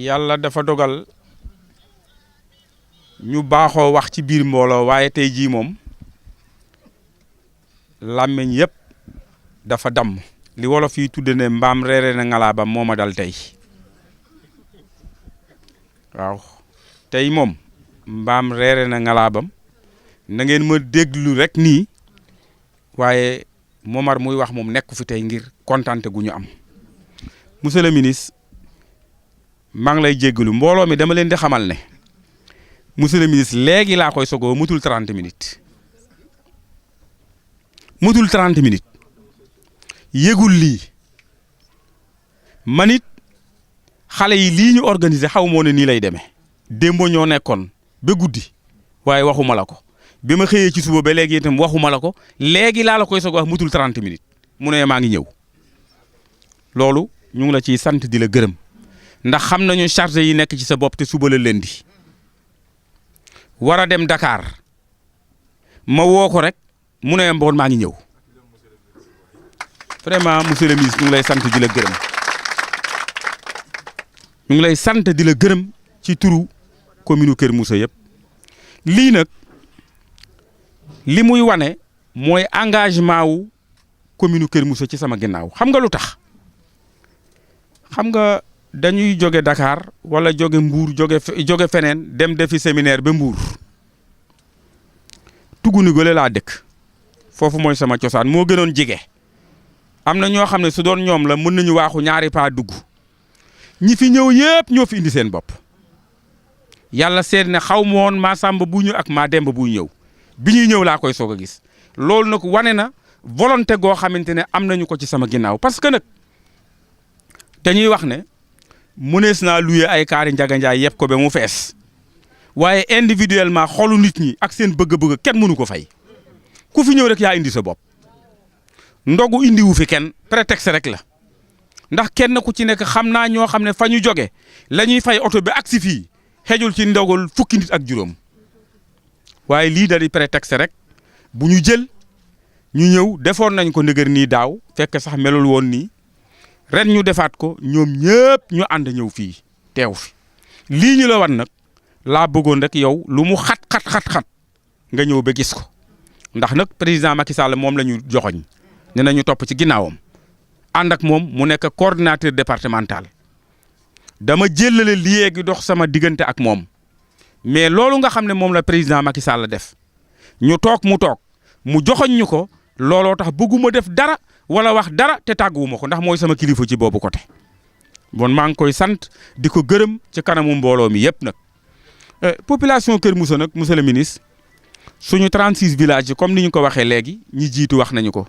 yàlla dafa dogal ñu baaxoo wax ci biir mbooloo waaye tey jii moom làmmiñ yëpp dafa damm li wolof yi tudde ne mbaam reere na ngalaabam moo ma dal tey waaw tey moom mbaam reere na ngalaabam na ngeen ma déglu rek nii waaye Momar muy wax moom nekk fi tey ngir kontante gu ñu am monsieur le ministre maa ngi lay jéggalu mbooloo mi dama leen di xamal ne monsieur le ministre léegi laa koy sogoo mutul 30 minutes mutul 30 minutes yëgul lii man it xale yi lii ñu organiser xaw moo ne nii lay demee démbo ñoo nekkoon ba guddi waaye waxuma la ko bi ma xëyee ci suba ba léegi itam waxuma la ko léegi laa la koy soog wax mutul 30 minutes mu ne maa ngi ñëw loolu ñu ngi la ciy sant di la gërëm ndax xam nañu charge yi nekk ci sa bopp te suba la lundi war a dem Dakar ma woo ko rek mu ne mboon maa ngi ñëw vraiment monsieur le ministre ñu ngi lay sant di la gërëm ñu ngi lay sant di la gërëm ci turu commune Kër Moussa yëpp lii nag li muy wane mooy engagement wu commune Kër Moussa ci sama ginnaaw xam nga lu tax xam nga dañuy jóge Dakar wala jóge Mbour jóge feneen dem defi séminaire ba Mbour Tuguni Gole laa dëkk foofu mooy sama cosaan moo gënoon jege am na ñoo xam ne su doon ñoom la mën nañu waaxu ñaari paa dugg ñi fi ñëw yëpp ñoo fi indi seen bopp yàlla seet ne xaw ma woon maa Samba bu ñëw ak maa Demba buy ñëw bi ñuy ñëw laa koy soog a gis loolu nag wane na volonté goo xamante ne am nañu ko ci sama ginnaaw parce que nag dañuy wax ne mënees naa luye ay kaari Njaga Njaay yëpp ko ba mu fees waaye individuellement xolu nit ñi ak seen bëgg-bëgg kenn mënu ko fay ku fi ñëw rek yaa indi sa bopp ndogu indiwu fi kenn prétexte rek la ndax kenn ku ci nekk xam naa ñoo xam ne fa ñu jóge la ñuy fay oto bi agsi fii xejul ci ndogul fukki nit ak juróom waaye lii da di prétexte rek bu ñu jël ñu ñëw defoon nañ ko ndëgër nii daaw fekk sax melul woon nii ren ñu defaat ko ñoom ñëpp ñu ànd ñëw fii teew fi lii ñu la wan nag laa bëggoon rek yow lu mu xat nga ñëw ba gis ko ndax nag président Macky Sall moom la ñu joxoñ ne nañu topp ci ginnaawam ànd ak moom mu nekk coordinateur départemental dama jëlale lii gi dox sama diggante ak moom mais loolu nga xam ne moom la président Macky Sall def ñu toog mu joxoñ ñu ko looloo tax bëgguma def dara wala wax dara te tàgguwuma ko ndax mooy sama kilifa ci boobu côté bon maa ngi koy sant di ko gërëm ci kanamu mbooloo mi yëpp nag population Kër Moussa nag monsieur le ministre suñu 36 villages yi comme ni ñu ko waxee léegi ñi jiitu wax nañu ko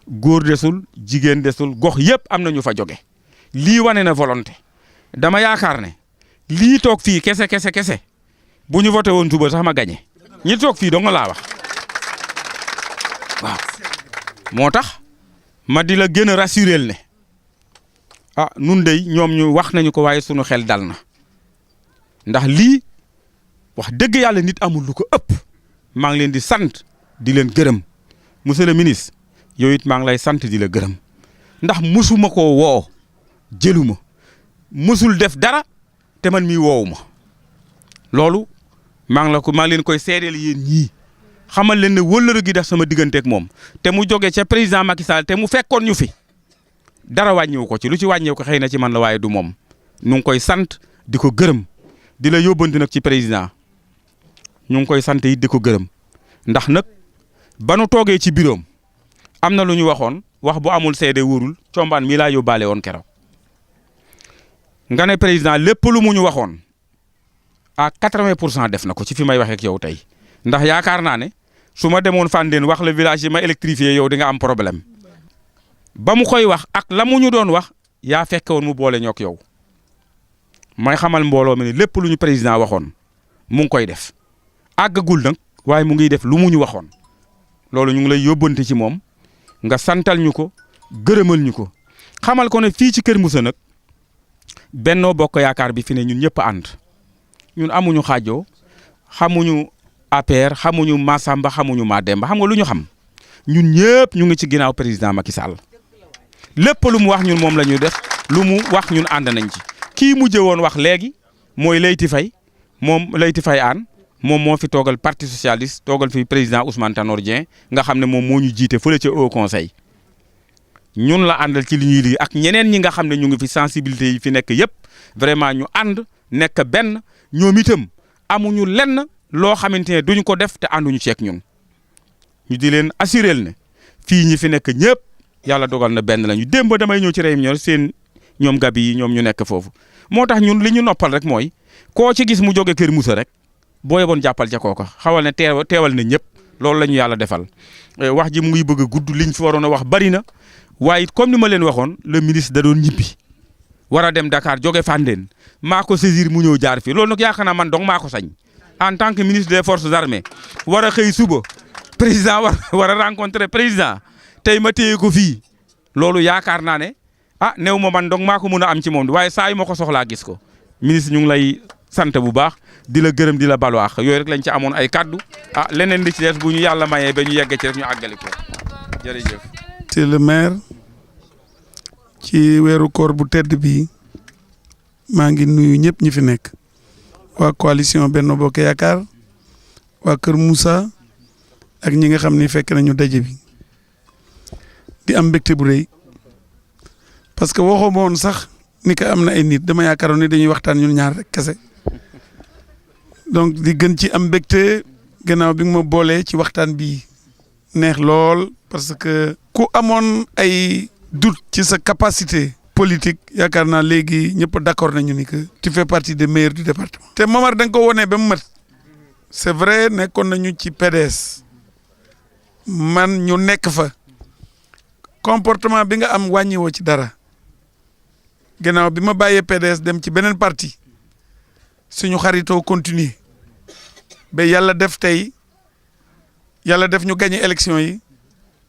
góor desul jigéen desul gox yëpp am na ñu fa jóge lii wane na volonté dama yaakaar ne lii toog fii kese bu ñu voté woon suba sax ma gagné ñi toog fii dong laa wax waaw moo tax ma di la gën a rassurel ne ah nun dey ñoom ñu wax nañu ko waaye sunu xel dal na ndax lii wax dëgg yàlla nit amul lu ko ëpp maa ngi leen di sant di leen gërëm monsieur le ministre yow it maa ngi lay sant di la gërëm ndax mësuma koo woo jëluma mësul def dara te man mii woowuma loolu maa ngi leen koy seedeel yéen ñii xamal leen ne wëllëru gi def sama digganteeg moom te mu jóge ca président Macky Sall te mu fekkoon ñu fi dara wàññiwu ko ci lu ci wàññeewu ko xëy na ci man la waaye du moom ñu ngi koy sant di ko gërëm di la yóbbanti nag ci président ñu ngi koy sant it di ko gërëm ndax nag ba nu toogee ci bureau am na lu ñu waxoon wax bu amul seede wóorul combaan mii laa yóbbaale woon keroog nga ne président lépp lu mu ñu waxoon à 80% def na ko ci fi may waxee ak yow tey ndax yaakaar naa ne su ma demoon Fandène wax le village yi ma électrifié yow di nga am problème ba mu koy wax ak la mu ñu doon wax yaa fekke woon mu boole ñook yow may xamal mbooloo mi ne lépp lu ñu président waxoon mu ngi koy def àggagul nag waaye mu ngi def lu mu ñu waxoon loolu ñu ngi lay yóbbante ci moom nga santal ñu ko gërëmal ñu ko xamal ko ne fii ci Kër Moussa nag Benno Bokk Yaakaar bi fi ne ñun ñëpp ànd ñun amuñu xaajoo xamuñu APR xamuñu Massamba xamuñu Mademba xam nga lu ñu xam ñun ñëpp ñu ngi ci ginnaaw président Macky Sall lépp lu mu wax ñun moom la ñuy def lu mu wax ñun ànd nañ ci kii mujjee woon wax léegi mooy Leyti Faye moom Leyti Faye Hann moom moo fi toogal parti socialiste toogal fi président Ousmane Tanor Dieng nga xam ne moom moo ñu jiite fële ca Haut Conseil ñun la àndal ci li ñuy liggéey ak ñeneen ñi nga xam ne ñu ngi fi sensibilité yi fi nekk yëpp vraiment ñu ànd nekk benn ñoom itam amuñu lenn loo xamante ne duñ ko def te ànduñu ceeg ñun ñu di leen assurél ne fii ñi fi nekk ñëpp yàlla dogal na benn la ñu démb damay ñëw ci réunion seen ñoom gabi yi ñoom ñu nekk foofu moo tax ñun li ñu noppal rek mooy koo ci gis mu jóge Kër Moussa rek boo yeboon jàppal ca kooka xawal ne teewal na ñëpp loolu la ñu yàlla defal wax ji mu ngi bëgg a gudd liñ fi waroon a wax bari na waaye comme ni ma leen waxoon le ministre da doon ñibbi war a dem Dakar jóge Fandène maa ko saisir mu ñëw jaar fii loolu nag yaakaar naa man dong maa ko sañ en tant que ministre des forces armées war a xëy suba président war a rencontrer président tey ma téye ko fii loolu yaakaar naa ne néew ma man dong maa ko mën a am ci moom waaye saa yu ma ko soxlaa gis ko ministre ñu ngi lay sant bu baax di la gërëm di la balu àq yooyu rek lañ ci amoon ay kaddu leneen li ci des bu ñu yàlla mayee ba ñu yegg ci rek ñu àggali ko jërëjëf. monsieur le maire ci weeru koor bu tedd bi maa ngi nuyu ñëpp ñi fi nekk waa coalition Benno Bokk Yaakaar waa Kër Moussa ak ñi nga xam ni fekk nañu daje bi di am mbégte bu rëy parce que waxoo ma woon sax ni ko am na ay nit dama yaakaaroon ni dañuy waxtaan ñun ñaar rek kese donc di gën ci am mbégte gannaaw bi nga ma boolee ci waxtaan bi neex lool parce que ku amoon ay doute ci sa capacité politique yaakaar naa léegi ñëpp d'accord nañu ni que tu fais partie des meilleurs du département. te Momar da nga ko wonee ba mu mat c'est vrai nekkoon nañu ci PDS man ñu nekk fa comportement bi nga am wàññiwoo ci dara gannaaw bi ma bàyyee PDS dem ci beneen parti suñu xaritoo continuer ba yàlla def tey yàlla def ñu gagné élection yi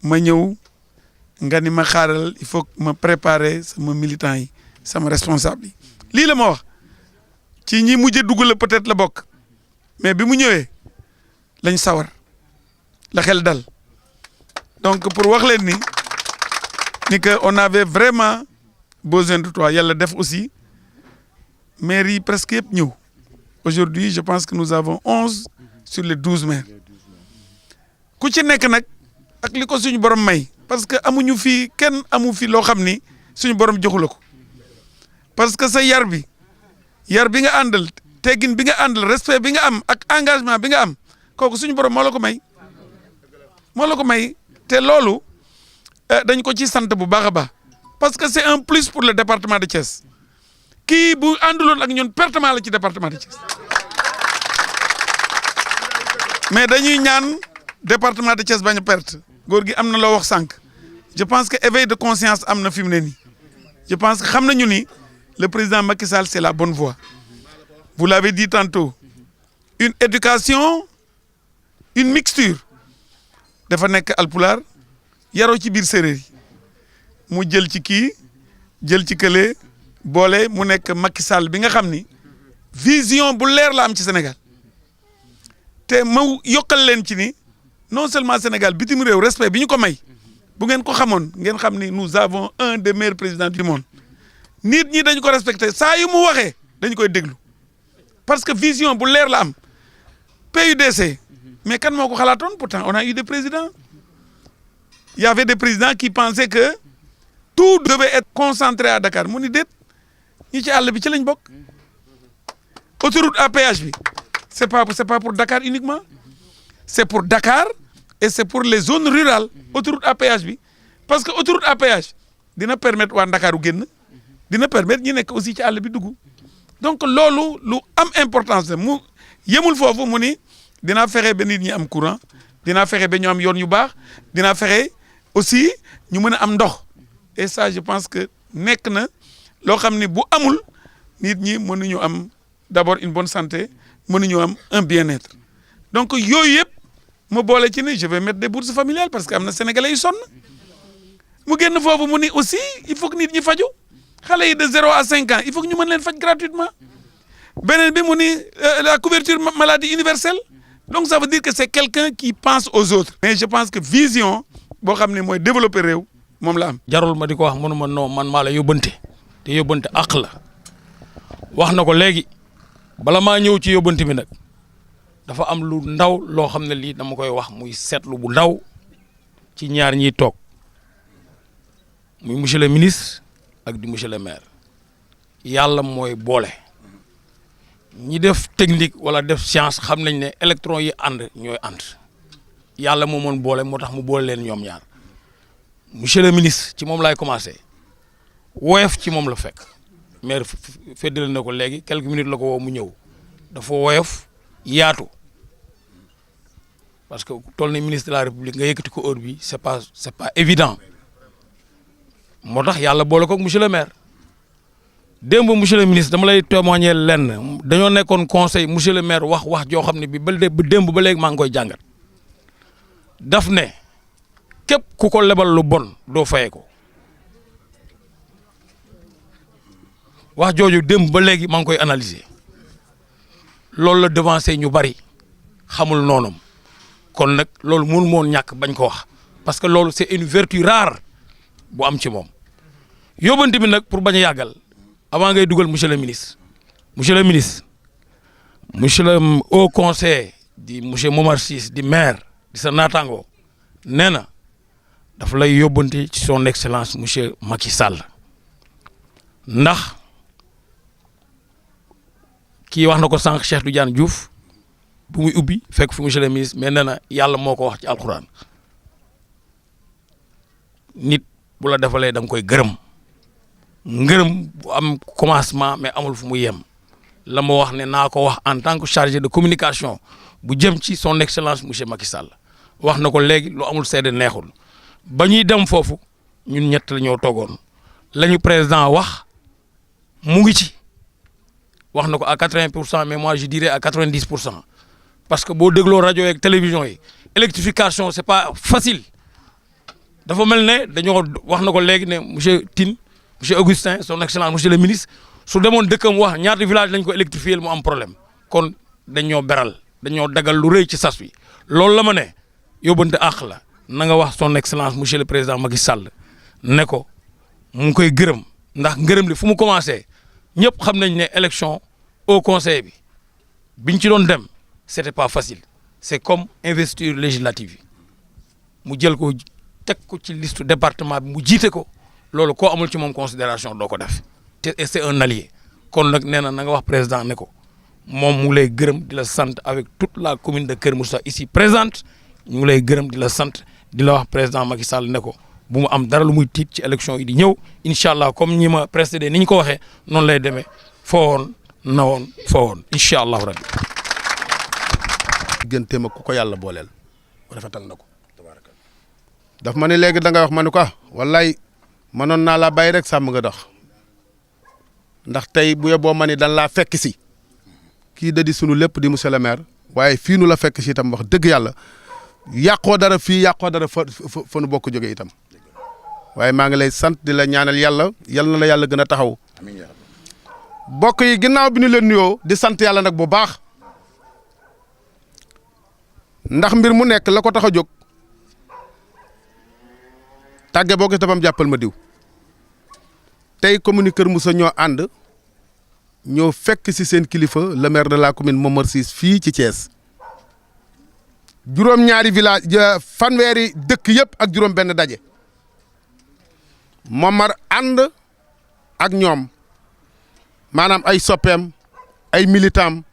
ma ñëw nga ni ma xaaral il faut ma préparer sama militant yi sama responsable yi lii la ma wax ci ñi mujjee dugg la peut-être la bokk mais bi mu ñëwee lañ sawar la xel dal donc pour wax leen ni que on avait vraiment besoin de toi yàlla def aussi maires yi presque yëpp ñëw aujourd'hui je pense que nous avons 11 sur les 12 maires ku ci nekk nag ak li ko suñu borom may parce que amuñu fii kenn amu fi loo xam ni suñu borom joxu la ko parce que sa yar bi nga àndal teggin bi nga àndal respect bi nga am ak engagement bi nga am kooku suñu borom moo la ko may te loolu dañ ko ci sant bu baax a baax parce que c'est un plus pour le département de Thiès kii bu ànduloon ak ñun pertement la ci département de Thiès mais dañuy ñaan département de Thiès bañ a perte góor gi am na loo wax sànq je pense que éveil de conscience am na fi mu ne nii je pense que xam nañu ni le président Macky Sall c'est la bonne voie vous l'avez dit tantôt une éducation une mixture dafa nekk alpulaar yaroo ci biir séeréer yi mu jël ci kii jël ci kële boole mu nekk Macky Sall bi nga xam ni vision bu leer la am ci Sénégal te ma yokkal leen ci ni non seulement Sénégal bitim réew respect bi ñu ko may bu ngeen ko xamoon ngeen xam ni nous avons un des meilleurs présidents du monde nit ñi dañu ko respecté saa yu mu waxee dañu koy déglu parce que vision bu leer la am PUDC mais kan moo ko xalaatoon pourtant on a eu des présidents il y avait des présidents qui pensaient que tout devait être concentré à Dakar mu ni déet ñi ci àll bi ci lañ bokk autoroute à péage bi c'est pas pour Dakar uniquement c'est pour Dakar et c'est pour les zones rurales autoroute à péage bi parce que autoroute à péage dina permettre waa Ndakaaru génn dina permettre ñi nekk aussi ci àll bi dugg donc loolu lu am importance la mu yemul foofu mu ni dinaa fexe ba nit ñi am courant dinaa fexe ba ñu am yoon yu baax dinaa fexe aussi ñu mën a am ndox et ça je pense que nekk na loo xam ni bu amul nit ñi mënuñu am d'abord une bonne santé mënuñu am un bien-être donc yooyu yëpp mu boole ci ni je vais mettre des bourses familiales parce que am na sénégalais yu sonn mu génn foofu mu ni aussi il faut que nit ñi faju xale yi de 0 à 5 ans il faut que ñu mën leen faj gratuitement beneen bi mu ni la couverture maladie universelle donc ça veut dire que c'est quelqu'un qui pense aux autres mais je pense que vision boo xam ne mooy développer réew moom la am. jarul ma di ko wax mënuma non man maa la yóbbante te yóbbante àq la wax na ko léegi bala maa ñëw ci yóbbante bi nag dafa am lu ndaw loo xam ne lii dama koy wax muy seetlu bu ndaw ci ñaar ñiy toog muy monsieur le ministre ak di monsieur le maire yàlla mooy boole ñi def technique wala def science xam nañ ne électron yi ànd ñooy ànd yàlla moo mën boole moo tax mu boole leen ñoom ñaar monsieur le ministre ci moom laay commencé woyof ci moom la fekk maire feddali na ko léegi quelques minutes la ko woo mu ñëw dafa woyof yaatu parce que toll na ministre de la république nga yëkkati ko heure bi c'est pas évident moo tax yàlla boole ko monsieur le maire démb monsieur le ministre dama lay témoigner lenn dañoo nekkoon conseil monsieur le maire wax joo xam ne bi ba démb ba léegi maa ngi koy jàngat daf ne képp ku ko lebal lu bon doo fayee ko wax jooju démb ba léegi maa ngi koy analyser loolu la devancé ñu bari xamul noonam kon nag loolu mënu moon ñàkk bañ ko wax parce que loolu c'est une vertu rare bu am ci moom yóbbante bi nag pour bañ a yàggal avant ngay dugal monsieur le ministre monsieur le haut conseil di monsieur Momar Ciss di maire di sa naataango nee na dafa lay yóbbante ci son excellence monsieur Macky Sall ndax kii wax na ko sànq Cheikh Tidiane Diouf bu muy ubbi fekk fi monsieur le ministre mais nee na yàlla moo ko wax ci alxuraan nit bu la defalee da nga koy gërëm ngërëm bu am commencement mais amul fu mu yem la ma wax ne naa ko wax en tant que chargé de communication bu jëm ci son excellence monsieur Macky Sall wax na ko léegi lu amul seede neexul ba ñuy dem foofu ñun ñett la ñoo toogoon la ñu président wax mu ngi ci wax na ko à 80% mais moi je dirais à 90% parce que boo dégloo rajo yeeg télévision yi électrification c'est pas facile dafa mel ne dañoo wax na ko léegi ne monsieur Tine monsieur Augustin son excellence monsieur le ministre su demoon dëkkam wax ñaata village lañ ko électrifier mu am problème kon dañoo beral dañoo dagal lu rëy ci sas wi loolu la ma ne yóbbante àq la na nga wax son excellence monsieur le président Macky Sall ne ko mu ngi koy gërëm ndax ngërëm li fu mu commencé ñëpp xam nañ ne élection au conseil bi biñ ci doon dem c'était pas facile c'est comme investiture législative yi mu jël ko teg ko ci liste département bi mu jiite ko loolu koo amul ci moom considération doo ko def te c'est un allié kon nag nee na nga wax président ne ko moom mu lay gërëm di la sant avec toute la commune de Kër Moussa ici présente ñu lay gërëm di la sant di la wax président Macky Sall ne ko bu mu am dara lu muy tiit ci élection yi di ñëw incha allah comme ñi ma précédé ni ñu ko waxee noonu lay demee foo woon na woon foo woon incha allahu rabbi. digganteem ak ku ko yàlla booleel rafetal na ko. daf ma ne léegi da nga wax ma ne ko wallaay mënoon naa laa bàyyi rek sàmm nga dox ndax tey bu yeboo ma ni dan laa fekk si kii da di sunu lépp di monsieur le maire waaye fii nu la fekk si itam wax dëgg yàlla yàqoo dara fii yàqoo dara fa nu bokk jógee itam waaye maa ngi lay sant di la ñaanal yàlla yal na la yàlla gën a taxaw bokk yi ginnaaw bi ñu leen nuyoo di sant yàlla nag bu baax ndax mbir mu nekk la ko tax a jóg tàgge boo gis dafa jàppal ma diw tey commune Kër Moussa ñoo ànd ñoo fekk si seen kilifa le maire de la commune Momar Ciss fii ci Thiès juróom-ñaari village fanweeri dëkk yëpp ak juróom-benn daje Momar ànd ak ñoom maanaam ay soppeem ay militam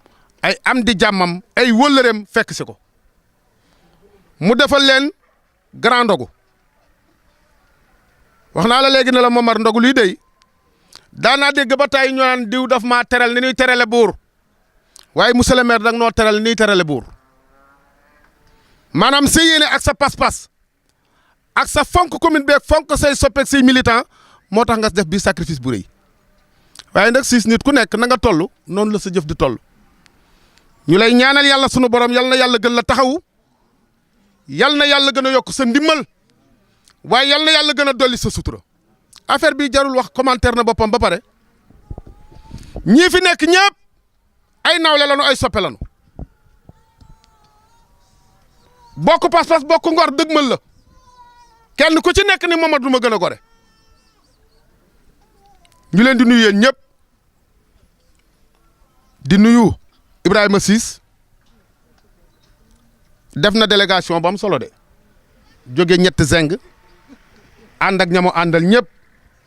ay am di jàmmam ay wëllëreem fekk si ko mu defal leen grand ndogu wax naa la léegi ne la Momar ndogu lii dey daanaa dégg ba tey ñu naan diw daf maa teral ni ñuy terale buur waaye monsieur le maire dang noo teral ni ñuy terale buur maanaam sa yéene ak sa pas-pas ak sa fonk commune beeg fonk say soppeek say militant moo tax nga def bi sacrifice bu rëy waaye nag siis nit ku nekk na nga toll noonu la sa jëf di toll ñu lay ñaanal yàlla sunu borom yal na yàlla gën la taxawu yal na yàlla gën a yokk sa ndimmal waaye yal na yàlla gën a dolli sa sutura affaire bi jarul wax commentaire na boppam ba pare ñii fi nekk ñëpp ay nawle lanu ay soppe lanu bokk pas-pas bokk ngor dëgmal la kenn ku ci nekk ni Momar du ma gën a gore ñu leen di nuyu yéen ñëpp di nuyu Ibrahima Ciss def na délégation bu am solo de jóge ñett zeng ànd ak ñamo àndal ñëpp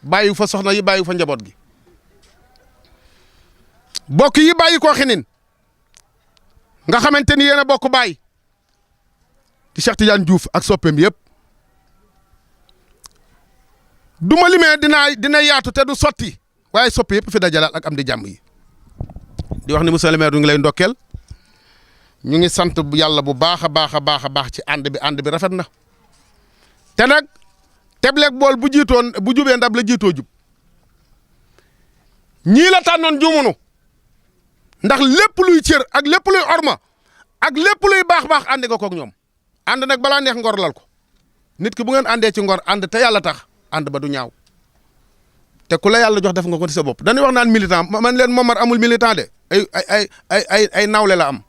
bàyyi fa soxna yi bàyyi fa njaboot gi bokk yi bàyyi koo xinin nga xamante ni yéen a bokk bàyyi di Cheikh Tidiane Diouf ak soppeem yëpp du ma limee dina yaatu te du sotti waaye soppe yëpp fi dajalaat ak am di jàmm yi di wax ni monsieur le maire du ngi lay ndokkeel ñu ngi sant yàlla bu baax a baax a baax a baax ci ànd bi rafet na te nag tebleeg bool bu jubee ndab la jiitoo jub ñii la tànnoon jumunu ndax lépp luy cër ak lépp luy orma ak lépp luy baax ànd nga koog ñoom ànd nag balaa neex ngor lal ko nit ki bu ngeen àndee ci ngor ànd te yàlla tax ànd ba du ñaaw te ku la yàlla jox def nga ko ci sa bopp dañuy wax naan militant man leen Momar amul militant de ay nawle la am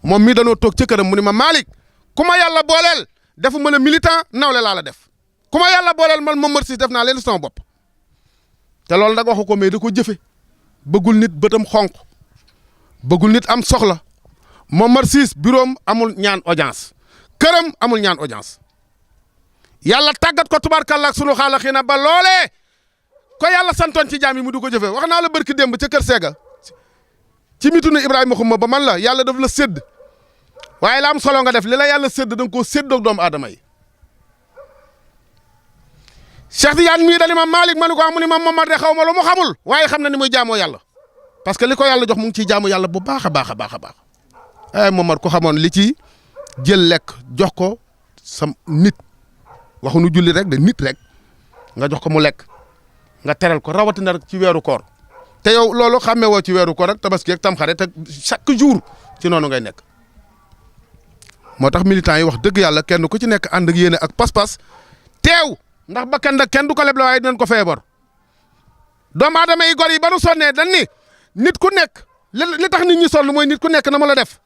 moom mii danoo toog ca këram mu ni ma Malick ku ma yàlla booleel defu ma la militant nawle laa la def ku ma yàlla booleel man Momar Ciss def naa leen sama bopp te loolu nag waxu ko mais da ko jëfe bëggul nit bëtam xonq bëggul nit am soxla Momar Ciss bureau amul ñaan audience këram amul ñaan audience yàlla tàggat ko tubaarkàlla ak sunu xaala xii na ba loolee ko yàlla santoon ci jaam yi mu du ko jëfe wax naa la barki démb ca kër Sega ci mitunu Ibrahima xumma ba man la yàlla daf la sédd waaye la am solo nga def li la yàlla sédd da nga koo séddoog doomu aadama yi Cheikh Tidiane mii dani ma Malick ma ni ko amu ni ma Momar de xaw ma lu mu xamul waaye xam na ni muy jaamoo yàlla parce que li ko yàlla jox mu ngi ciy jaamu yàlla bu baax a baax a baax a baax ay Momar ko xamoon li ci jël lekk jox ko sa nit waxuñu julli rek de nit rek nga jox ko mu lekk nga teral ko rawatina rek ci weeru koor te yow loolu xàmmee woo ci weeru koor ak tabaski ak tamxarit te chaque jour ci noonu ngay nekk moo tax militants yi wax dëgg yàlla kenn ku ci nekk ànd ak yéene ak pas-pas teew ndax ba kenn du ko leble waaye dinañ ko fay bor doomu aadama yi gor yi ba nu sonnee dañ ni nit ku nekk li tax nit ñi sonn mooy nit ku nekk na mu la def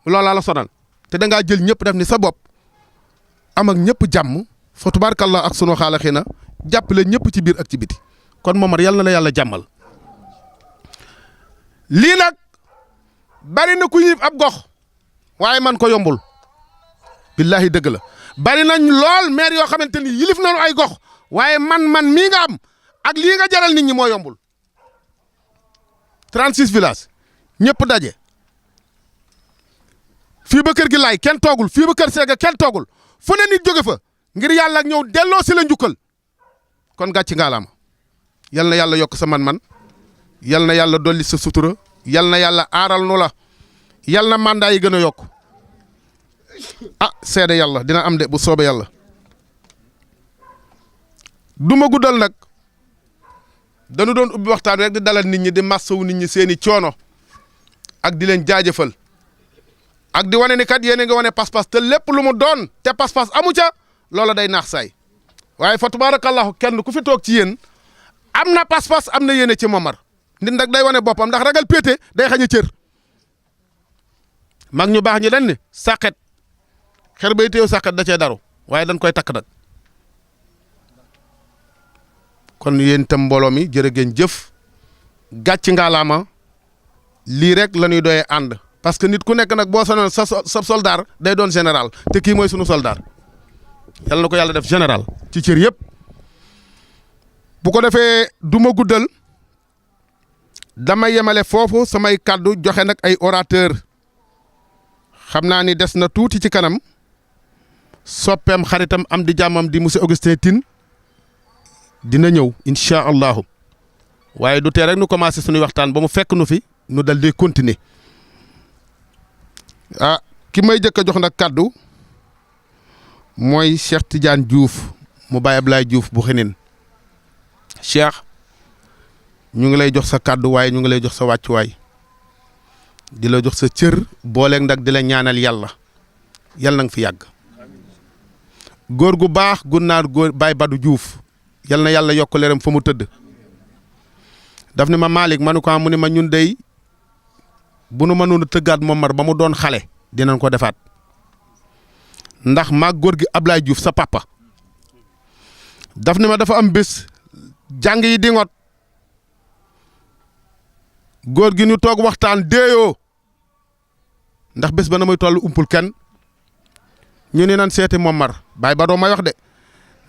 loolaa la sonal te da ngaa jël ñëpp def ni sa bopp am ak ñëpp jàmm fa tubaarkalla ak sunu xaala xëy na jàppale ñëpp ci biir ak ci biti kon Momar yal na la yàlla jàmmal lii nag bari na ku yif ab gox waaye man ko yombul billahi dëgg la bari nañ lool maire yoo xamante ni yilif nañu ay gox waaye man mii nga am ak lii nga jaral nit ñi moo yombul 36 villages ñëpp daje fii ba kër gi laay kenn toogul fii ba kër Sega kenn toogul fu ne nit jóge fa ngir yàlla ak ñëw delloo si la njukkal kon gàcci ngaalaama yal na yàlla yokk sa man-man yal na yàlla dolli sa sutura yal na yàlla aaral nu la yal na mandat yi gën a yokk seede yàlla dina am de bu soobee yàlla du ma guddal nag dañu doon ubbi waxtaan rek di dalal nit ñi di massawu nit ñi seeni coono ak di leen jaajëfal ak di wane ni kat yéen a ngi wane pas-pas te lépp lu mu doon te pas-pas amu ca loola day naax saay waaye fa tabarakallahu kenn ku fi toog ci yéen am na pas-pas am na yéene ci Momar nit nag day wane boppam ndax ragal péete day xañ a cër mag ñu baax ñi dañ ni sàqet xer bay teew sàqet da cee daru waaye dañ koy takk nag kon yéen itam mbooloo mi jërë ngeen jëf gàcc ngaalaama lii rek la ñuy doyee ànd parce que nit ku nekk nag boo sonoon sa soldaar day doon général te kii mooy sunu soldaar yal na ko yàlla def général ci cër yëpp bu ko defee du ma guddal dama yemale foofu samay kàddu joxe nag ay orateur xam naa ni des na tuuti ci kanam soppeem xaritam am di jàmmam di monsieur Augustin Tine dina ñëw incha allahu waaye du tee rek nu commencé suñuy waxtaan ba mu fekk nu fi nu dal di continuer ki may jëkk a jox nag kàddu mooy Cheikh Tidiane Diouf mu Baye Ablaye Diouf bu xinin Cheikh ñu ngi lay jox sa kàddu waaye ñu ngi lay jox sa wàccuwaay di la jox sa cër booleeg nag di la ñaanal yàlla yal na nga fi yàgg góor gu baax gunnaar góor Baye Badou Diouf yal na yàlla yokk leeram fa mu tëdd daf ne ma Malick manu ko mu ne ma ñun dey bu nu mënoon a tëggaat Momar ba mu doon xale dinañ ko defaat ndax maag góor gi Ablaye Diouf sa papa daf ne ma dafa am bés jàng yi di ngot góor gi ñu toog waxtaan déeyoo ndax bés ba na muy toll umpul kenn ñu ni nan seeti Momar Baye Badoo may wax de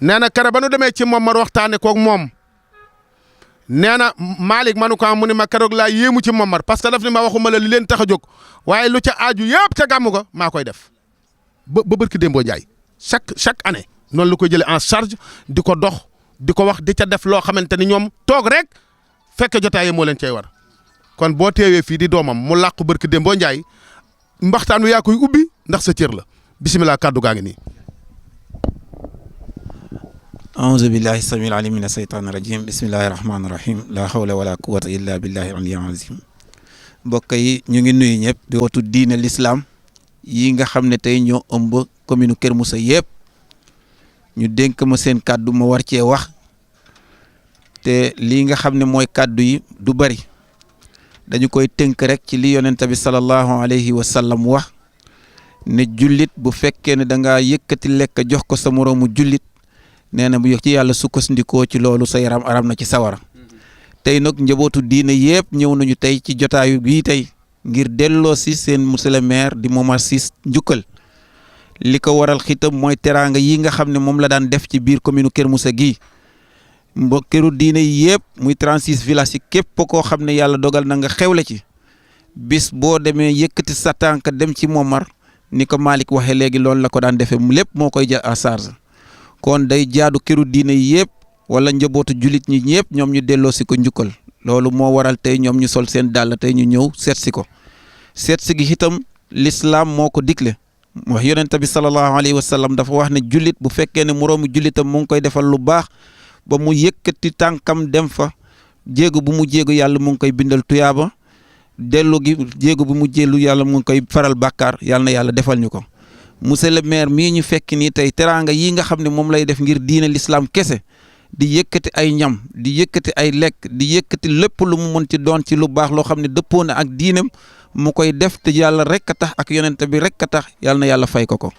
nee na kere ba nu demee ci Momar waxtaane koog moom nee na Malick manu ko mu ni ma keroog laa yéemu ci Momar parce que daf ni ma waxuma la li leen tax a jóg waaye lu ca aaju yëpp ca gàmmu ga maa koy def ba barki Dembo Ndiaye chaque année noonu la koy jëlee en charge di ko dox di ko wax di ca def loo xamante ni ñoom toog rek fekk jotaay moo leen cay war kon boo teewee fii di doomam mu làqu barki Dembo Ndiaye mbaxtaan wi yaa koy ubbi ndax sa cër la bisimilah kàddu gaa ngi nii. aouzu billahi samil alim min asheytaan rajim bismillahi rahmaani rahim la hawla wala quwata illa billahi aliyyil azim mbokk yi ñu ngi nuyu ñëpp di wootu diine l'islam yi nga xam ne tey ñoo ëmb commune Kër Moussa yëpp ñu dénk ma seen kàddu ma war cee wax te lii nga xam ne mooy kàddu yi du bari dañu koy tënk rek ci li yonent bi sallallahu alayhi wa sallam wax ne jullit bu fekkee ne da ngaa yëkkati lekk jox ko sa moroomu jullit nee na bu ci yàlla sukkandikoo ci loolu sa yaram aram na ci sawara tey nag njabootu diine yëpp ñëw nañu tey ci jotaayu bii tey ngir delloo si seen monsieur le maire di Momar Ciss njukkal li ko waral xitam mooy teraanga yi nga xam ne moom la daan def ci biir commune Kër Moussa gii mbokkeru diine yëpp muy 36 villages yi képp koo xam ne yàlla dogal na nga xewle ci bis boo demee yëkkati sa tànk dem ci Momar ni ko Malick waxee léegi loolu la ko daan defee lépp moo koy jël en charge kon day jaadu këru diine yëpp wala njabootu jullit ñi ñëpp ñoom ñu delloo si ko njukkal loolu moo waral tey ñoom ñu sol seen dàll tey ñu ñëw seet si ko seet si gi itam l'islam moo ko digle wax yonent bi sallallahu alayhi wa sallam dafa wax ne jullit bu fekkee ne moroomu jullitam mu ngi koy defal lu baax ba mu yëkkati tànkam dem fa jéego bu mu jéego yàlla mu ngi koy bindal tuyaaba dellu gi jéego bu mu jéelu yàlla mu ngi koy faral bàkkaar yàlla na yàlla defal ñu ko monsieur le maire mii ñu fekk nii tey teraanga yii nga xam ne moom lay def ngir diine l'islam kese di yëkkati ay ñam di yëkkati ay lekk di yëkkati lépp lu mu mën ci doon ci lu baax loo xam ne dëppoo na ak diineem mu koy def te yàlla rek a tax ak yonent bi rek a tax yàlla na yàlla fay ko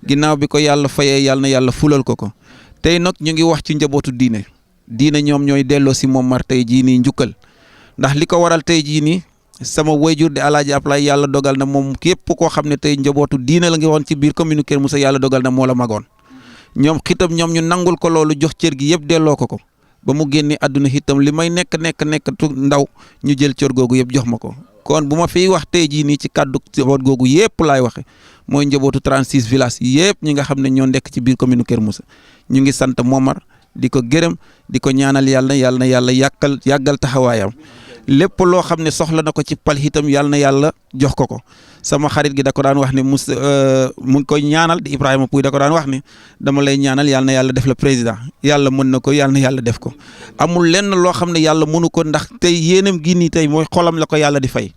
ginnaaw bi ko yàlla fayee yàlla na yàlla fulal ko tey nag ñu ngi wax ci njabootu diine ñoom ñooy delloo si Momar tey jii nii njukkal ndax li ko waral tey jii nii sama wayjur di Alaaji Ablaye yàlla dogal na moom képp koo xam ne tey njabootu diine la ngi woon ci biir commune Kër Moussa yàlla dogal na moo la magoon ñoom xitam ñoom ñu nangul ko loolu jox cër gi yëpp delloo ko ba mu génnee àdduna xitam li may nekk tu ndaw ñu jël cër googu yëpp jox ma ko kon bu ma fiy wax tey jii nii ci kàddu njaboot googu yëpp laay waxe mooy njabootu 36 villages yëpp ñi nga xam ne ñoo nekk ci biir commune Kër Moussa ñu ngi sant Momar di ko gërëm di ko ñaanal yàlla na yàlla yàggal taxawaayam lépp loo xam ne soxla na ko ci pal itam yàlla na yàlla jox ko sama xarit gi da ko daan wax ne mu ngi koy ñaanal di Ibrahima Pouy da ko daan wax ne dama lay ñaanal yàlla na yàlla def la président yàlla mën na ko yàlla na yàlla def ko amul lenn loo xam ne yàlla mënu ko ndax tey yéenam gi nii tey mooy xolam la ko yàlla di fay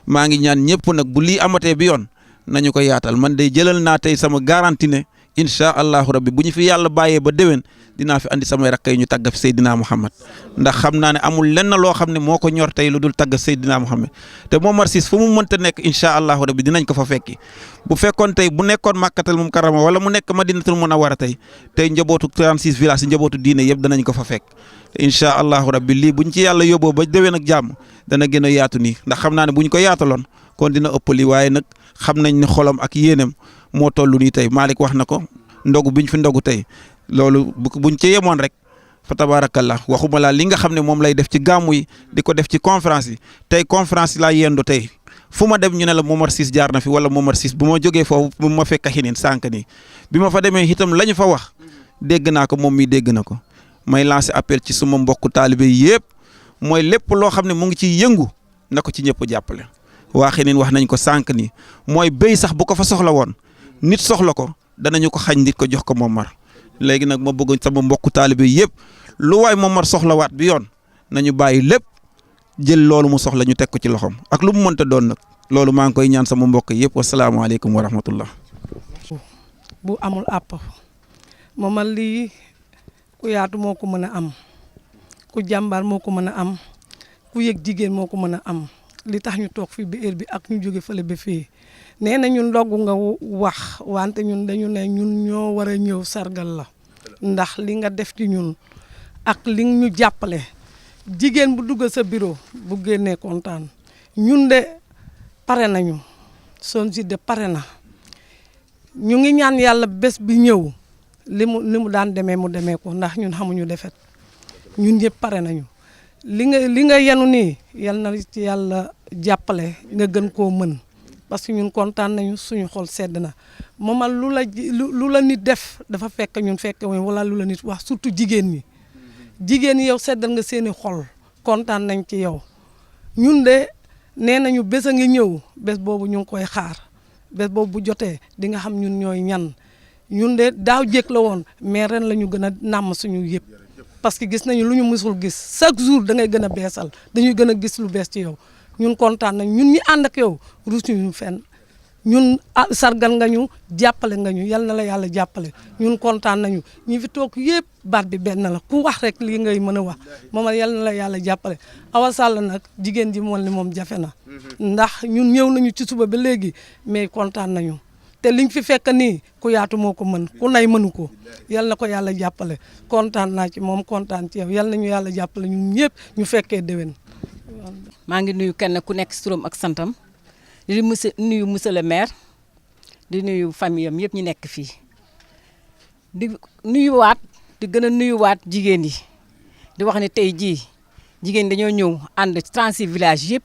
maa ngi ñaan ñëpp nag bu lii amatee bi yoon nañu ko yaatal man day jëlal naa tey sama garantie ne incha allahu rabbi bu ñu fi yàlla bàyyee ba déwén dinaa fi andi samay rakk yi ñu tàgg fi Seydina Muhammad ndax xam naa ne amul lenn loo xam ne moo ko ñor tey lu dul tàgg Seydina Muhammad te Momar Ciss fu mu mënta nekk incha allahu rabbi dinañ ko fa fekki bu fekkoon tey bu nekkoon Makkatal Mukarrama wala mu nekk Madinatul Munawwara tey njabootu 36 villages njabootu diine yëpp danañ ko fa fekk te incha allahu rabbi lii buñ ci yàlla yóbboo ba déwén ak jàmm dana gën a yaatu nii ndax xam naa ne buñ ko yaataloon kon dina ëpp lii waaye nag xam nañ ne xolam ak yéenam moo toll nii tey Malick wax na ko ndogu biñ fi ndogu tey loolu buñ ci yemoon rek fa tabarakallah waxuma laa li nga xam ne moom lay def ci gàmmu yi di ko def ci conférence yi tey conférence yi laa yendo tey fu ma dem ñu ne la Momar Ciss jaar na fi wala Momar Ciss bu ma jógee foofu bu ma fekk xinin sànq nii bi ma fa demee itam la ñu fa wax dégg naa ko moom mii dégg na ko may lancer appel ci suma mbokku taalibe yëpp mooy lépp loo xam ne mu ngi ciy yëngu na ko ci ñëpp jàppale waa xinin wax nañ ko sànq nii mooy béy sax bu ko fa soxla woon nit soxla ko danañu ko xañ nit ko jox ko Momar léegi nag ma bëgg sama mbokku taalibe yëpp lu waay Momar soxlawaat bi yoon nañu bàyyi lépp jël loolu mu soxla ñu teg ko ci loxoom ak lu mu mënta doon nag loolu maa ngi koy ñaan sama mbokk yëpp wasalaamaaleykum wa rahmatullah. bu amul àpp Momar lii ku yaatu moo ko mën a am ku jàmbaar moo ko mën a am ku yëg jigéen moo ko mën a am li tax ñu toog fii bi heure bi ak ñu jóge fële ba fii nee na ñun ndogg nga wax wante ñun dañu ne ñun ñoo war a ñëw sargal la ndax li nga def ci ñun ak li ñu jàppale jigéen bu dugg sa bureau bu génnee kontaan ñun de pare nañu Sonacide de pare na ñu ngi ñaan yàlla bés bi ñëw li mu daan demee mu demee ko ndax ñun xamuñu defet ñun ñëpp pare nañu li nga yenu nii yal na ci yàlla jàppale nga gën koo mën parce que ñun kontaan nañu suñu xol sedd na moomal lu la nit def dafa fekk ñun fekk wala lu la nit wax surtout jigéen ñi yow seddal nga seeni xol kontaan nañ ci yow ñun de nee nañu bés a ngi ñëw bés boobu ñu ngi koy xaar bés boobu bu jotee di nga xam ñun ñooy ñan ñun de daaw jékk la woon mais ren la ñu gën a nàmm suñu yëpp parce que gis nañu lu ñu musul gis chaque jour da ngay gën a beesal dañuy gën a gis lu bees ci yow ñun kontaan nañ ñun ñi ànd ak yow ruusuñu fenn ñun sargal nga ñu jàppale nga ñu yal na la yàlla jàppale ñun kontaan nañu ñi fi toog yëpp baat bi benn la ku wax rek lii ngay mën a wax moom yal na la yàlla jàppale Awa Sall nag jigéen ji moom li moom jafe na ndax ñun ñëw nañu ci suba ba léegi mais kontaan nañu te liñ fi fekk nii ku yaatu moo ko mën ku nay mënu ko yal na ko yàlla jàppale kontaan naa ci moom kontaan ci yow yal nañu yàlla jàppale ñun ñëpp ñu fekkee déwén. maa ngi nuyu kenn ku nekk si turam ak santam di nuyu monsieur le maire di nuyu famille am yëpp ñu nekk fii di nuyuwaat di gën a nuyuwaat jigéen yi di wax ne tey jii jigéen dañoo ñëw ànd 36 villages yëpp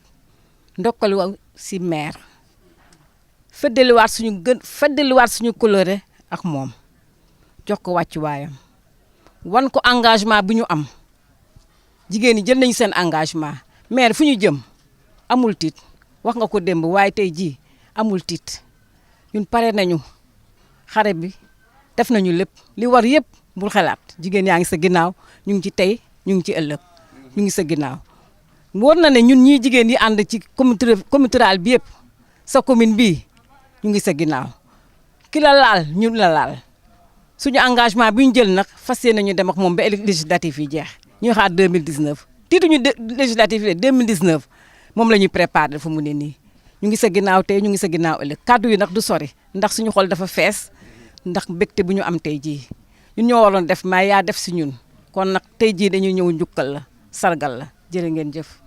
ndokkal si maire feddaliwaat suñu coloré ak moom jox ko wàccuwaayam wan ko engagement bi ñu am jigéen ñi jël nañu seen engagement maire fu ñu jëm amul tiit wax nga ko démb waaye tey jii amul tiit ñun pare nañu xare bi def nañu lépp li war yëpp bul xalaat jigéen yaa ngi sa ginnaaw ñu ngi ci tey ñu ngi ci ëllëg ñu ngi sa ginnaaw wóor na ne ñun ñii jigéen yi ànd ci communauté rurale bi yëpp sa commune bii ñu ngi sa ginnaaw ki la laal ñun la laal suñu engagement bi ñu jël nag fas yéene nañu dem ak moom ba législative yi jeex ñuy xaar 2019 tiituñu législative yi 2019 moom la ñuy préparé fu mu ne nii ñu ngi sa ginnaaw tey ñu ngi sa ginnaaw ëllëg kàddu yi nag du sori ndax suñu xol dafa fees ndax mbégte bu ñu am tey jii ñun ñoo waroon def mais yaa def si ñun kon nag tey jii dañuy ñëw njukkal la sargal la jërë ngeen jëf.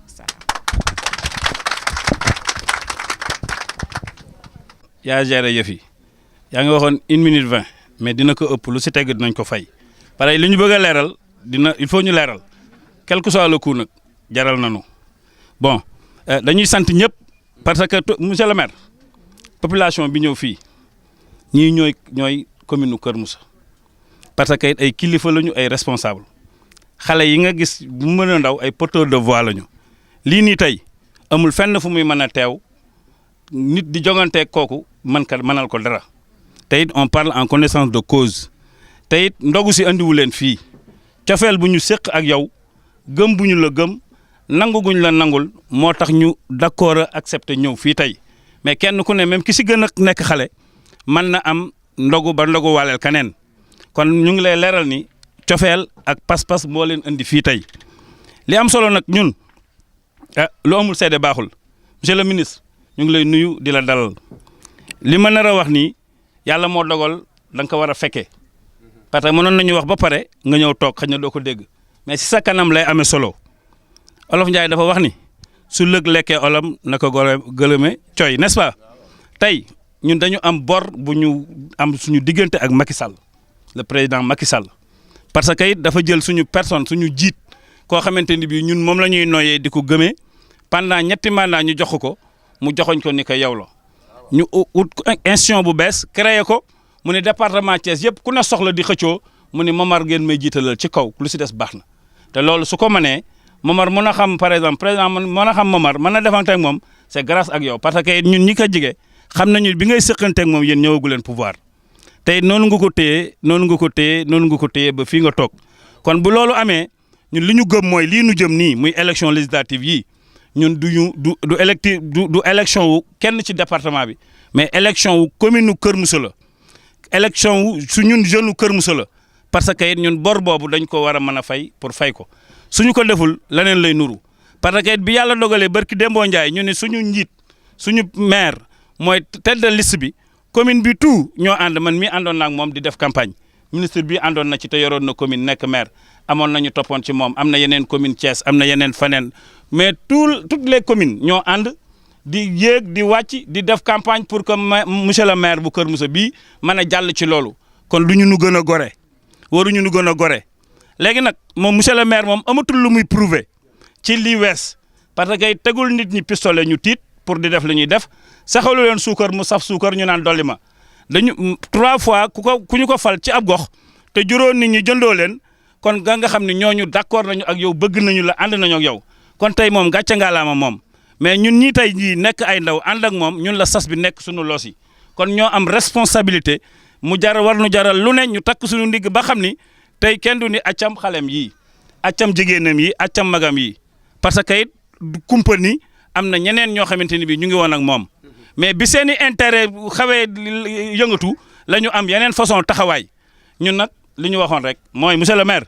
yaa géré yëf yi yaa ngi waxoon 1 minute 20 mais dina ko ëpp lu si tegg dinañ ko fay pare li ñu bëgg a leeral il faut ñu leeral quel que soit le coût nag jaral nañu bon dañuy sant ñëpp parce que monsieur le maire population bi ñëw fii ñii ñooy commune nu Kër Moussa parce que ay kilifa lañu ay responsable xale yi nga gis bu mën a ndaw ay porteurs de voix lañu lii nii tey amul fenn fu muy mën a teew nit di jongante kooku mënal ko dara te it on parle en connaissance de cause te it ndogu si andiwu leen fii cofeel bu ñu séq ak yow gëm bu ñu la gëm nangu guñ la nangul moo tax ñu d'accord a accepter ñëw fii tey mais kenn ku ne même ki si gën a nekk xale mën na am ndogu ba ndogu waaleel kaneen kon ñu ngi lay leeral ni cofeel ak pas-pas moo leen andi fii tey li am solo nag ñun lu amul seede baaxul monsieur le ministre ñu ngi lay nuyu di la dalal li ma nar a wax nii yàlla moo dogal da nga ko war a fekkee parce que mënoon nañu wax ba pare nga ñëw toog xëy na doo ko dégg mais si sa kanam lay amee solo Olof Ndiaye dafa wax ni su lëg lekkee olam na ko gëlëme coy n'est-ce pas tey ñun dañu am bor bu ñu am suñu diggante ak Macky Sall le président Macky Sall parce que it dafa jël suñu personne suñu jiit koo xamante ni bii ñun moom la ñuy noyyee di ko gëmee pendant 3 mandat ñu jox ko mu joxoñ ko ni ko yow la ñu ut institution bu bees créé ko mu ne département Thiès yëpp ku ne soxla di xëccoo mu ne Momar ngeen may jiitalal ci kaw lu si des baax na te loolu su ko mënee Momar mën a xam par exemple président mën a xam Momar mën a defante ak moom c'est grâce ak yow parce que ñun ñi ko jige xam nañu bi ngay sëqante ak moom yéen ñëwagu leen pouvoir tey noonu nga ko téye ba fii nga toog kon bu loolu amee ñun li ñu gëm mooy lii nu jëm nii muy élection législative yii ñun du élection wu kenn ci département bi mais élection wu commune u Kër Moussa la élection wu su ñun jeune u Kër Moussa la parce que it ñun bor boobu dañ ko war a mën a fay pour fay ko suñu ko deful leneen lay nuru parce que it bi yàlla dogalee barki Dembo Ndiaye ñu ne suñu njiit suñu maire mooy tête de liste bi commune bi tout ñoo ànd man mii àndoon na ak moom di def campagne ministre bi àndoon na ci te yoroon na commune nekk maire amoon nañu toppoon ci moom am na yeneen commune Thiès am na yeneen faneen mais toutes les communes ñoo ànd di yéeg di wàcc di def campagne pour que monsieur le maire bu Kër Moussa bii mën a jàll ci loolu kon du ñu nu gën a gore waruñu nu gën a gore léegi nag moom monsieur le maire moom amatul lu muy prouver ci lii wees parce que tegul nit ñi pistolet ñu tiit pour di def li ñuy def saxalu leen suukar mu saf suukar ñu naan dolli ma dañu 3 fois ku ñu ko fal ci ab gox te juróon nit ñi jëndoo leen kon nga xam ne ñooñu d'accord nañu ak yow bëgg nañu la ànd nañu ak yow kon tey moom gàcce ngaalaama moom mais ñun ñii tey jii nekk ay ndaw ànd ak moom ñun la sas bi nekk suñu loos yi kon ñoo am responsabilité mu war nu jaral lu ne ñu takk suñu ndigg ba xam ni tey kenn du ni accam xalem yii accam jigéenam yi accam magam yi parce que it kumpa ni am na ñeneen ñoo xamante ni bi ñu ngi woon ak moom mais bi seen i intérêt xawee yëngatu la ñu am yeneen façon taxawaay ñun nag li ñu waxoon rek mooy monsieur le maire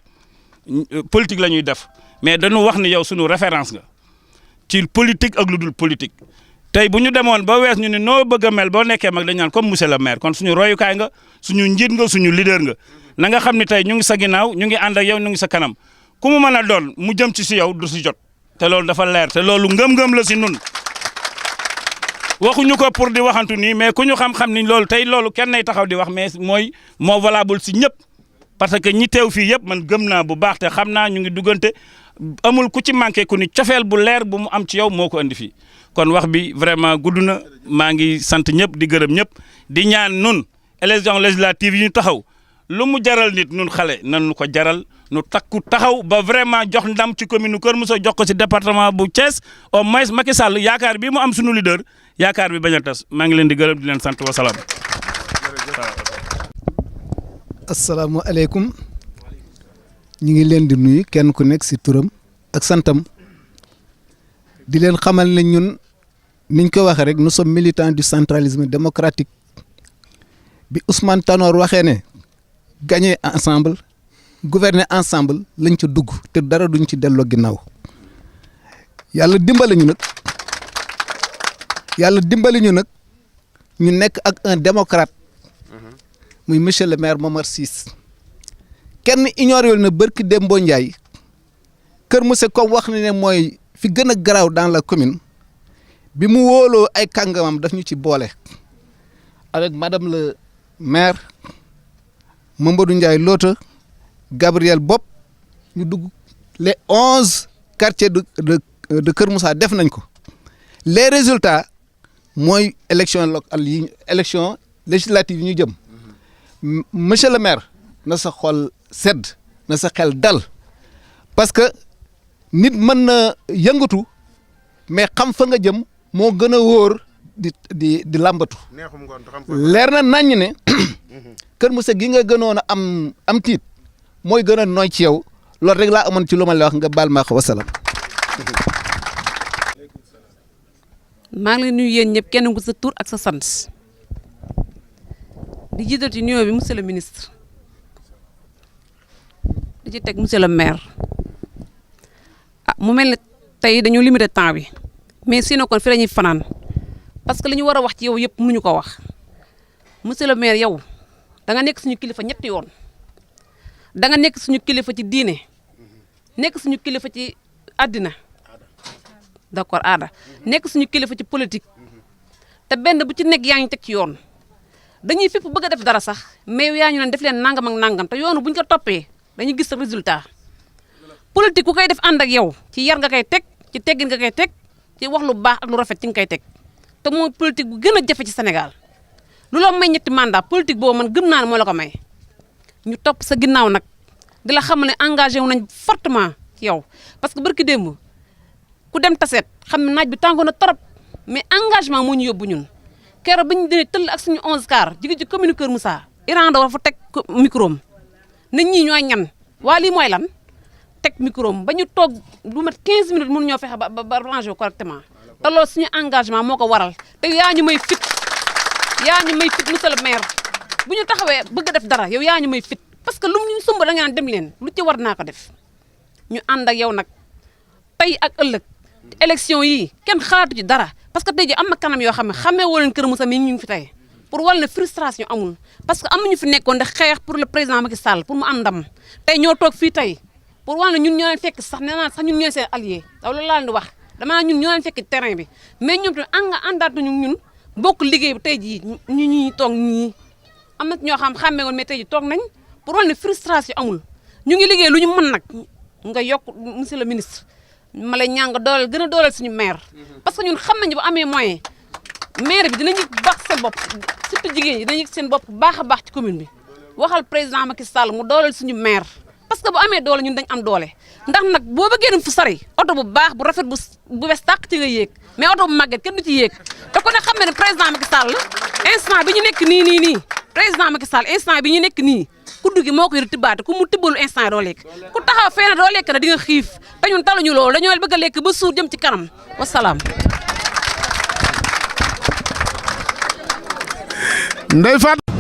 politique la ñuy def mais dañu wax ni yow suñu référence nga ci politique ak lu dul politique tey bu ñu demoon ba wees ñu ni noo bëgg a mel boo nekkee mag dañ naan comme monsieur le maire kon suñu royukaay nga suñu njiit nga suñu leader nga na nga xam ne tey ñu ngi sa ginnaaw ñu ngi ànd ak yow ñu ngi sa kanam ku mu mën a doon mu jëm ci si yow du si jot te loolu dafa leer te loolu ngëm-ngëm la si nun waxuñu ko pour di waxantu nii mais ku ñu xam-xam ni loolu tey loolu kenn nay taxaw di wax mais moo valable si ñëpp parce que ñi teew fii yëpp man gëm naa bu baax te xam naa ñu ngi duggante amul ku ci manqué ku ni cofeel bu leer bu mu am ci yow moo ko andi fii kon wax bi vraiment gudd na maa ngi sant ñëpp di gërëm ñëpp di ñaan nun élection législative yi ñu taxaw lu mu jaral nit nun xale nan nu ko jaral nu takku taxaw ba vraiment jox ndam ci commune Kër Moussa jox ko ci département bu Thiès au moins Macky Sall yaakaar bi mu am sunu leader yaakaar bi bañ a tas maa ngi leen di gërëm di leen sant wa salaam. asalaamaaleykum ñu ngi leen di nuyu kenn ku nekk si turam ak santam di leen xamal ne ñun niñ ko waxee rek nous sommes militants du centralisme démocratique bi Ousmane Tanor waxee ne gagner ensemble gouverner ensemble lañ ca dugg te dara duñ ci delloo ginnaaw yàlla dimbali ñu nag ñu nekk ak un démocrate muy monsieur le maire Momar Ciss kenn ignoré na barki Dembo Ndiaye Kër Moussa comme wax na ne mooy fi gën a garaaw dans la commune bi mu wóoloo ay kàngamam daf ñu ci boole avec madame le maire Mamadou Ndiaye Lota Gabriel Bopp ñu dugg les 11 quartiers de Kër Moussa def nañ ko les résultats mooy élection législative yi ñu jëm monsieur le maire na sa xol sedd na sa xel dal parce que nit mën na yëngatu mais xam fa nga jëm moo gën a wóor di làmbatu leer na naññ ne Kër Moussa gi nga gënoon a am tiit mooy gën a nooy ci yow loolu rek laa amoon ci lu ma la wax nga baal ma wax wasalaam. maa ngi leen nuyu yéen ñëpp kenn ku sa tur ak sa sant di jiital ci nuyoo bi monsieur le ministre di ci teg monsieur le maire mu mel ne tey dañoo limité temps bi mais sinon kon fi la ñuy fanaan parce que li ñu war a wax ci yow yëpp mënuñu ko wax monsieur le maire yow da nga nekk suñu kilifa ñetti yoon da nga nekk suñu kilifa ci diine nekk suñu kilifa ci àddina d'accord aada nekk suñu kilifa ci politique te benn bu ci nekk yaa ngi teg ci yoon dañuy fépp bëgg a def dara sax mais yaa ñu naan def leen nangam ak nangam te yoonu bu ñu ko toppee dañuy gis résultat politique ku koy def ànd ak yow ci yar nga koy teg ci teggin nga koy teg ci wax lu baax ak lu rafet ci nga koy teg te mooy politique bu gën a jafe ci Sénégal lu la may ñetti mandat politique boobu man gëm naa ne moo la ko may ñu topp sa ginnaaw nag di la xam ne engagé wu nañ fortement ci yow parce que barki démb ku dem taseet xam ne naaj bi tàngoon na trop mais engagement moo ñu yóbbu ñun keroog ba ñu demee tëll ak suñu 11 car jigéen ci commune Kër Moussa Iran da war fa teg micro am nit ñi ñooy ñan waa lii mooy lan teg micro am ba ñu toog lu mat 15 minutes mënu ñoo fexe ba ranger correctement te loolu suñu engagement moo ko waral te yaa ñu may fit monsieur le maire bu ñu taxawee bëgg def dara yow yaa ñu may fit parce que lu ñu sumb da nga naan dem leen lu ci war naa ko def ñu ànd ak yow nag tey ak ëllëg élection yi kenn xalaatu ci dara parce que tey ji am na kanam yoo xam ne xamee woo leen Kër Moussa mi ñu ngi fi tey pour wal ne frustration amul parce que am nañu fi nekkoon de xeex pour le président Macky Sall pour mu am ndam tey ñoo toog fii tey pour wal ne ñun ñoo leen fekk sax nee naa sax ñun ñooy seen allié daw loolu laa leen di wax damaa ñun ñoo leen fekk terrain bi mais ñoom tamit àndaatuñu ñun bokk liggéey bi tey jii ñu ñuy toog ñii am na ñoo xàmmee woon mais tey jii toog nañ pour wane ne frustration amul ñu ngi liggéey lu ñu mën nag nga yokk monsieur le ministre ma lay ñaan nga dooleel gën a dooleel suñu maire parce que ñun xam nañu bu amee moyen maire bi dinañu baax seen bopp surtout jigéen ñi dinañu yëg seen bopp bu baax a baax ci commune bi waxal président Macky Sall mu dooleel suñu maire parce que bu amee doole ñun dañ am doole ndax nag boo bëggee dem fu sori oto bu baax bu rafet bu bees tàq ci nga yéeg mais oto bu màgget kenn du ci yéeg te ku ne xam ne président Macky Sall instant bi ñu nekk nii président Macky Sall instant bi ñu nekk nii kuddu gi moo ko yor tibbaate ku mu tibbalu instant yi doo lekk ku taxaw fee na doo lekk na di nga xiif te ñun taluñu loolu dañoo bëgg a lekk ba suur jëm ci kanam wasalaam. Ndeye Fatou